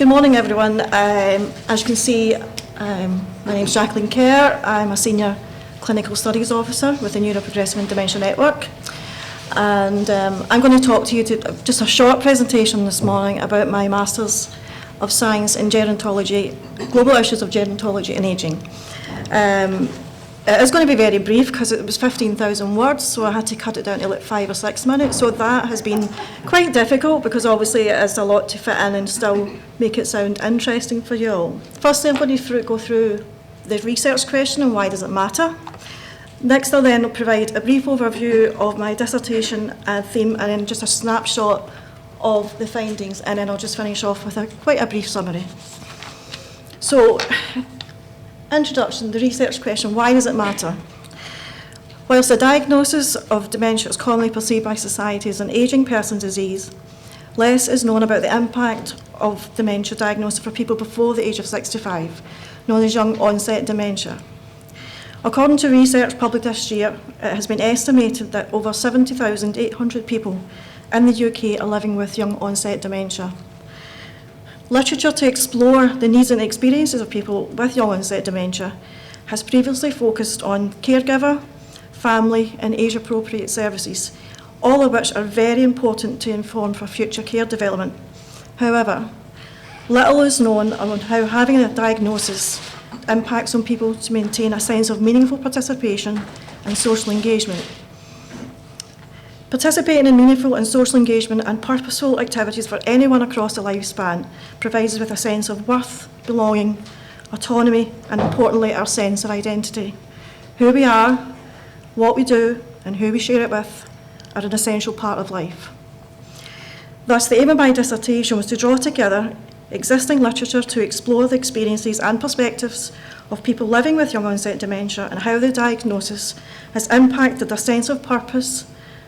Good morning, everyone. As you can see, my name is Jacqueline Kerr. I'm a Senior Clinical Studies Officer with the Neuroprogressive and Dementia Network. And I'm going to talk to you just a short presentation this morning about my Masters of Science in Gerontology, Global Issues of Gerontology and Ageing. It's going to be very brief because it was 15,000 words, so I had to cut it down to like 5 or 6 minutes. So that has been quite difficult because obviously it is a lot to fit in and still make it sound interesting for you all. Firstly, I'm going to go through the research question and why does it matter. Next, I'll then provide a brief overview of my dissertation theme and then just a snapshot of the findings, and then I'll just finish off with quite a brief summary. So, introduction, the research question, why does it matter? Whilst the diagnosis of dementia is commonly perceived by society as an ageing person's disease, less is known about the impact of dementia diagnosis for people before the age of 65, known as young onset dementia. According to research published this year, it has been estimated that over 70,800 people in the UK are living with young onset dementia. Literature to explore the needs and experiences of people with young onset dementia has previously focused on caregiver, family and age-appropriate services, all of which are very important to inform for future care development. However, little is known on how having a diagnosis impacts on people to maintain a sense of meaningful participation and social engagement. Participating in meaningful and social engagement and purposeful activities for anyone across the lifespan provides us with a sense of worth, belonging, autonomy, and importantly, our sense of identity. Who we are, what we do, and who we share it with are an essential part of life. Thus, the aim of my dissertation was to draw together existing literature to explore the experiences and perspectives of people living with young onset dementia and how the diagnosis has impacted their sense of purpose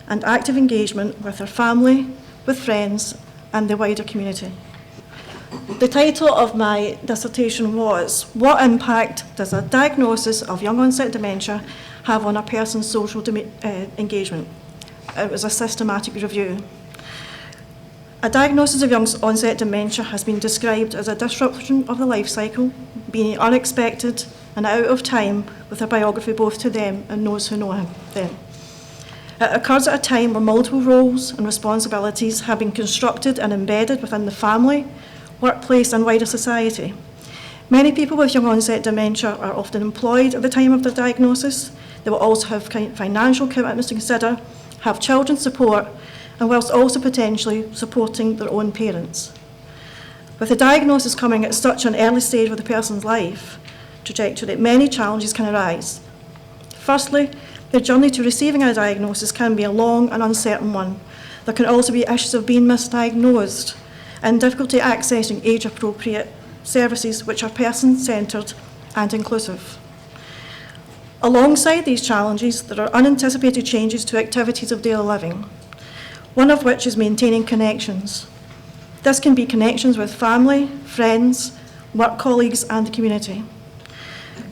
and active engagement with their family, with friends, and the wider community. The title of my dissertation was, "What impact does a diagnosis of young onset dementia have on a person's social engagement?" It was a systematic review. A diagnosis of young onset dementia has been described as a disruption of the life cycle, being unexpected and out of time with a biography both to them and those who know them. It occurs at a time where multiple roles and responsibilities have been constructed and embedded within the family, workplace and wider society. Many people with young onset dementia are often employed at the time of their diagnosis. They will also have financial commitments to consider, have children support, and whilst also potentially supporting their own parents. With the diagnosis coming at such an early stage of the person's life trajectory, many challenges can arise. Firstly, the journey to receiving a diagnosis can be a long and uncertain one. There can also be issues of being misdiagnosed and difficulty accessing age-appropriate services which are person-centred and inclusive. Alongside these challenges, there are unanticipated changes to activities of daily living, one of which is maintaining connections. This can be connections with family, friends, work colleagues and the community.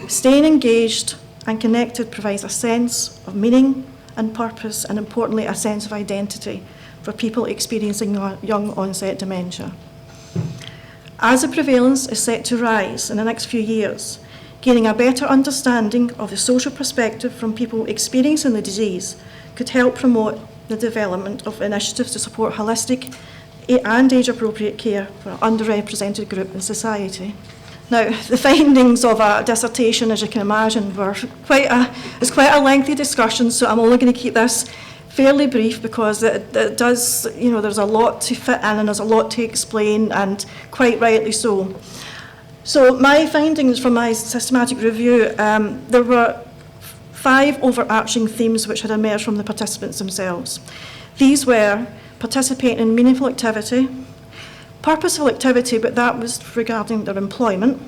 Staying engaged and connected provides a sense of meaning and purpose and importantly a sense of identity for people experiencing young onset dementia. As the prevalence is set to rise in the next few years, gaining a better understanding of the social perspective from people experiencing the disease could help promote the development of initiatives to support holistic and age-appropriate care for an underrepresented group in society. Now, the findings of a dissertation, as you can imagine, were quite a lengthy discussion, so I'm only going to keep this fairly brief because it does, there's a lot to fit in and there's a lot to explain, and quite rightly so. So my findings from my systematic review, there were 5 overarching themes which had emerged from the participants themselves. These were participating in meaningful activity, purposeful activity, but that was regarding their employment,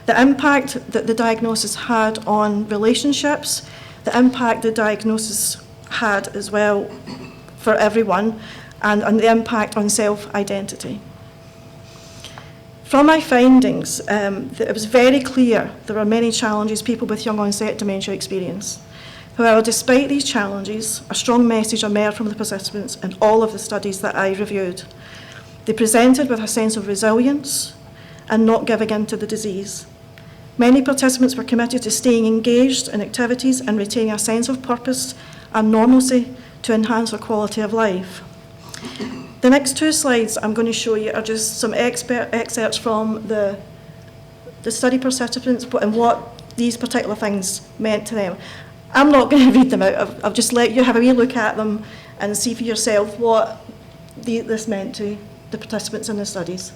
the impact that the diagnosis had on relationships, the impact the diagnosis had as well for everyone, and the impact on self-identity. From my findings, it was very clear there are many challenges people with young onset dementia experience. However, despite these challenges, a strong message emerged from the participants in all of the studies that I reviewed. They presented with a sense of resilience and not giving in to the disease. Many participants were committed to staying engaged in activities and retaining a sense of purpose and normalcy to enhance their quality of life. The next 2 slides I'm going to show you are just some excerpts from the study participants and what these particular things meant to them. I'm not going to read them out. I've just let you have a wee look at them and see for yourself what this meant to the participants in the studies.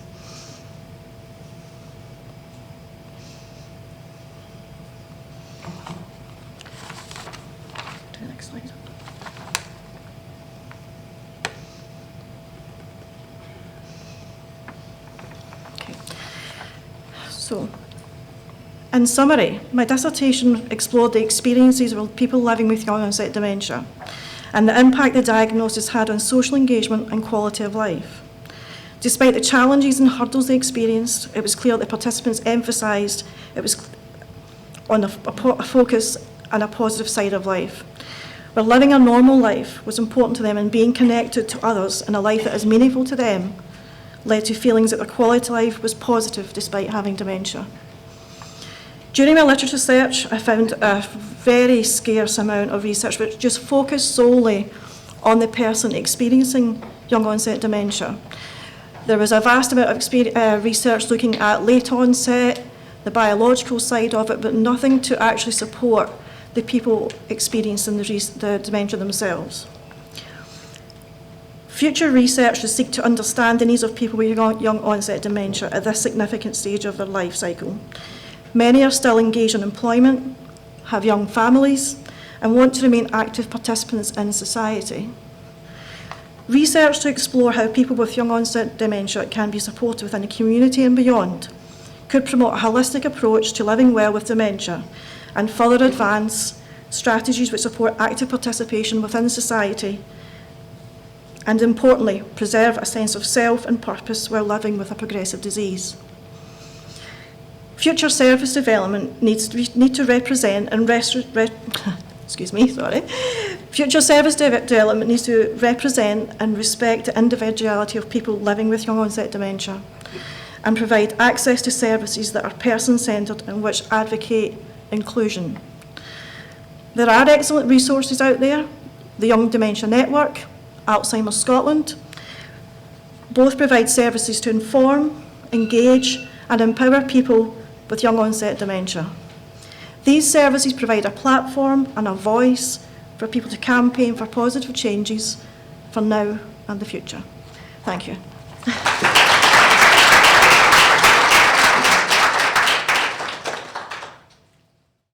To the next slide. Okay. So, in summary, my dissertation explored the experiences of people living with young onset dementia and the impact the diagnosis had on social engagement and quality of life. Despite the challenges and hurdles they experienced, it was clear that participants emphasised it was on a focus and a positive side of life, where living a normal life was important to them and being connected to others in a life that is meaningful to them led to feelings that their quality of life was positive despite having dementia. During my literature search, I found a very scarce amount of research which just focused solely on the person experiencing young onset dementia. There was a vast amount of research looking at late onset, the biological side of it, but nothing to actually support the people experiencing the dementia themselves. Future research should seek to understand the needs of people with young onset dementia at this significant stage of their life cycle. Many are still engaged in employment, have young families, and want to remain active participants in society. Research to explore how people with young onset dementia can be supported within the community and beyond could promote a holistic approach to living well with dementia and further advance strategies which support active participation within society and, importantly, preserve a sense of self and purpose while living with a progressive disease. Future service development needs to represent and Future service development needs to represent and respect the individuality of people living with young onset dementia and provide access to services that are person-centred and which advocate inclusion. There are excellent resources out there, the Young Dementia Network, Alzheimer's Scotland. Both provide services to inform, engage and empower people with young onset dementia. These services provide a platform and a voice for people to campaign for positive changes for now and the future. Thank you.